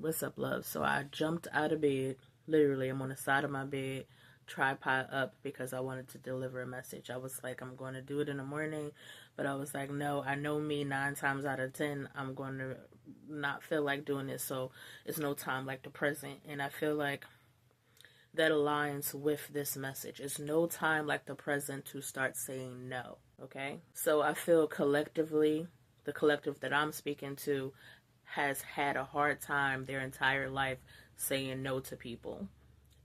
What's up, love? So I jumped out of bed. Literally, I'm on the side of my bed, tripod up, because I wanted to deliver a message. I was like, I'm going to do it in the morning, but I was like, no, I know me, 9 times out of 10, I'm going to not feel like doing this. So it's no time like the present. And I feel like that aligns with this message. It's no time like the present to start saying no. Okay. So I feel collectively, the collective that I'm speaking to has had a hard time their entire life saying no to people.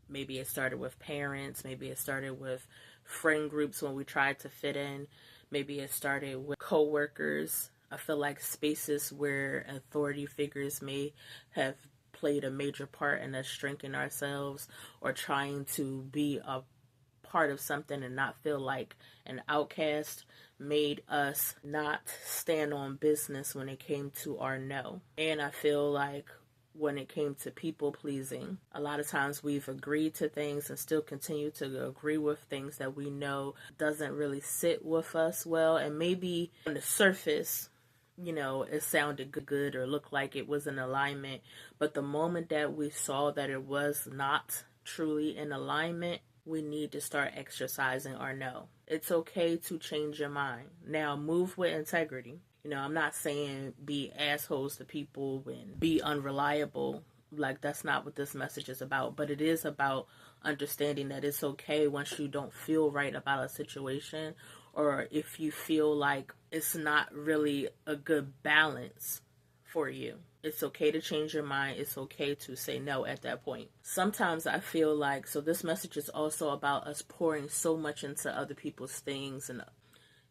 Maybe it started with parents, maybe it started with friend groups when we tried to fit in, maybe it started with coworkers. I feel like spaces where authority figures may have played a major part in us shrinking ourselves or trying to be a part of something and not feel like an outcast made us not stand on business when it came to our no. And I feel like when it came to people pleasing, a lot of times we've agreed to things and still continue to agree with things that we know doesn't really sit with us well. And maybe on the surface, it sounded good or looked like it was in alignment. But the moment that we saw that it was not truly in alignment, we need to start exercising our no. It's okay to change your mind. Now, move with integrity. I'm not saying be assholes to people and be unreliable. Like, that's not what this message is about. But it is about understanding that it's okay once you don't feel right about a situation, or if you feel like it's not really a good balance for you. It's okay to change your mind. It's okay to say no at that point. Sometimes I feel like, so this message is also about us pouring so much into other people's things and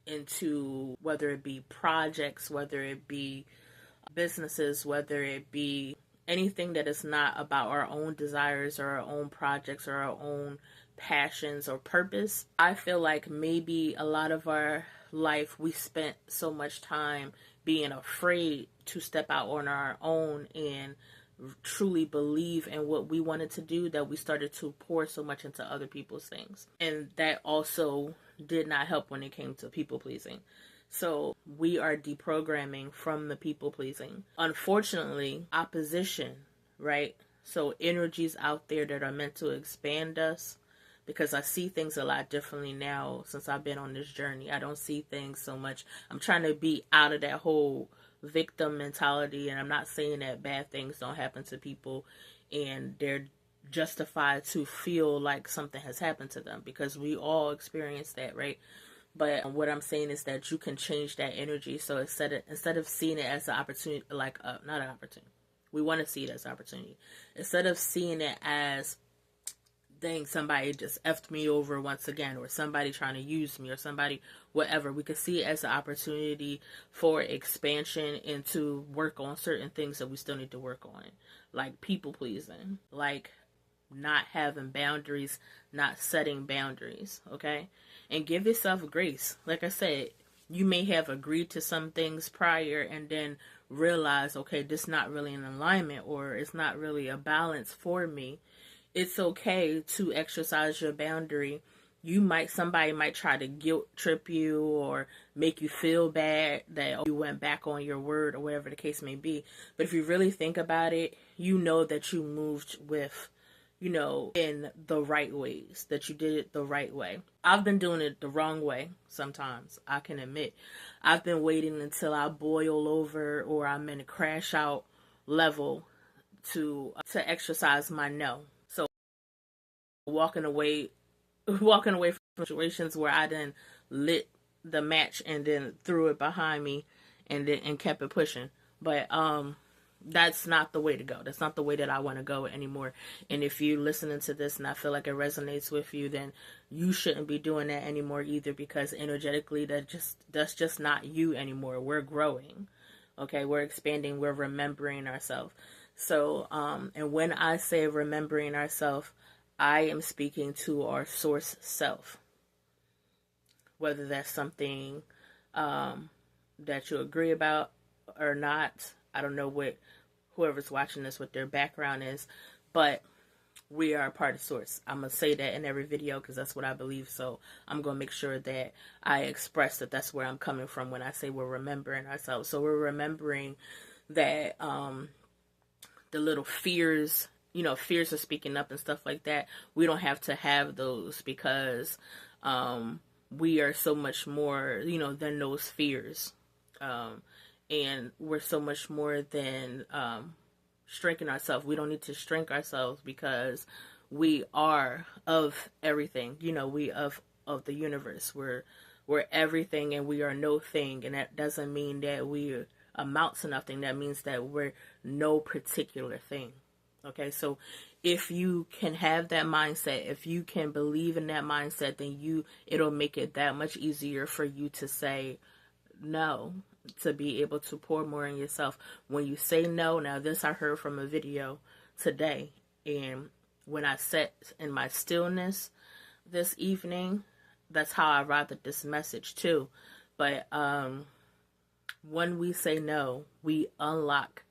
into whether it be projects, whether it be businesses, whether it be anything that is not about our own desires or our own projects or our own passions or purpose. I feel like maybe a lot of our life we spent so much time being afraid to step out on our own and truly believe in what we wanted to do that we started to pour so much into other people's things. And that also did not help when it came to people pleasing. So we are deprogramming from the people pleasing. Unfortunately, opposition, right? So energies out there that are meant to expand us, because I see things a lot differently now since I've been on this journey. I don't see things so much. I'm trying to be out of that whole victim mentality, and I'm not saying that bad things don't happen to people and they're justified to feel like something has happened to them, because we all experience that, right? But what I'm saying is that you can change that energy. So instead of seeing it as an opportunity, like not an opportunity, we want to see it as an opportunity. Instead of seeing it as, dang, somebody just effed me over once again, or somebody trying to use me, or somebody, whatever. We could see it as an opportunity for expansion and to work on certain things that we still need to work on, like people pleasing, like not having boundaries, not setting boundaries, okay? And give yourself grace. Like I said, you may have agreed to some things prior and then realize, okay, this is not really in alignment, or it's not really a balance for me. It's okay to exercise your boundary. Somebody might try to guilt trip you or make you feel bad that you went back on your word or whatever the case may be. But if you really think about it, you know that you moved with, in the right ways, that you did it the right way. I've been doing it the wrong way sometimes, I can admit. I've been waiting until I boil over or I'm in a crash out level to exercise my no. So walking away from situations where I then lit the match and then threw it behind me and kept it pushing. But that's not the way to go. That's not the way that I want to go anymore. And if you're listening to this and I feel like it resonates with you, then you shouldn't be doing that anymore either, because energetically that's just not you anymore. We're growing. Okay, we're expanding, we're remembering ourselves. So, and when I say remembering ourselves, I am speaking to our source self. Whether that's something that you agree about or not, I don't know what whoever's watching this, what their background is, but we are a part of source. I'm going to say that in every video because that's what I believe. So I'm going to make sure that I express that that's where I'm coming from when I say we're remembering ourselves. So we're remembering that the little fears, fears of speaking up and stuff like that. We don't have to have those because we are so much more, than those fears. And we're so much more than shrinking ourselves. We don't need to shrink ourselves because we are of everything. We of the universe. We're everything and we are no thing. And that doesn't mean that we amount to nothing. That means that we're no particular thing. Okay, so if you can have that mindset, if you can believe in that mindset, then it'll make it that much easier for you to say no, to be able to pour more in yourself. When you say no, now this I heard from a video today, and when I sat in my stillness this evening, that's how I arrived at this message too. But when we say no, we unlock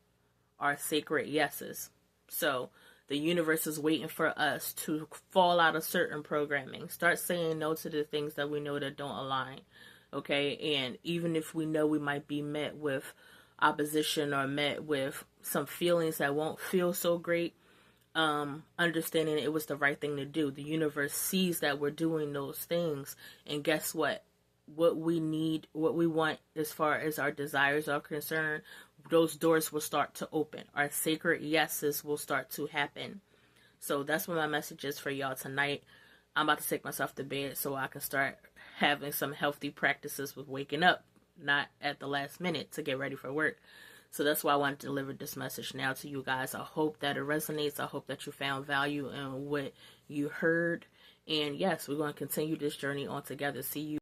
our sacred yeses. So the universe is waiting for us to fall out of certain programming. Start saying no to the things that we know that don't align. Okay, and even if we know we might be met with opposition or met with some feelings that won't feel so great, understanding it was the right thing to do. The universe sees that we're doing those things, and guess what? What we need, what we want as far as our desires are concerned, those doors will start to open. Our sacred yeses will start to happen. So that's what my message is for y'all tonight. I'm about to take myself to bed so I can start having some healthy practices with waking up, not at the last minute to get ready for work. So that's why I wanted to deliver this message now to you guys. I hope that it resonates. I hope that you found value in what you heard. And yes, we're going to continue this journey on together. See you.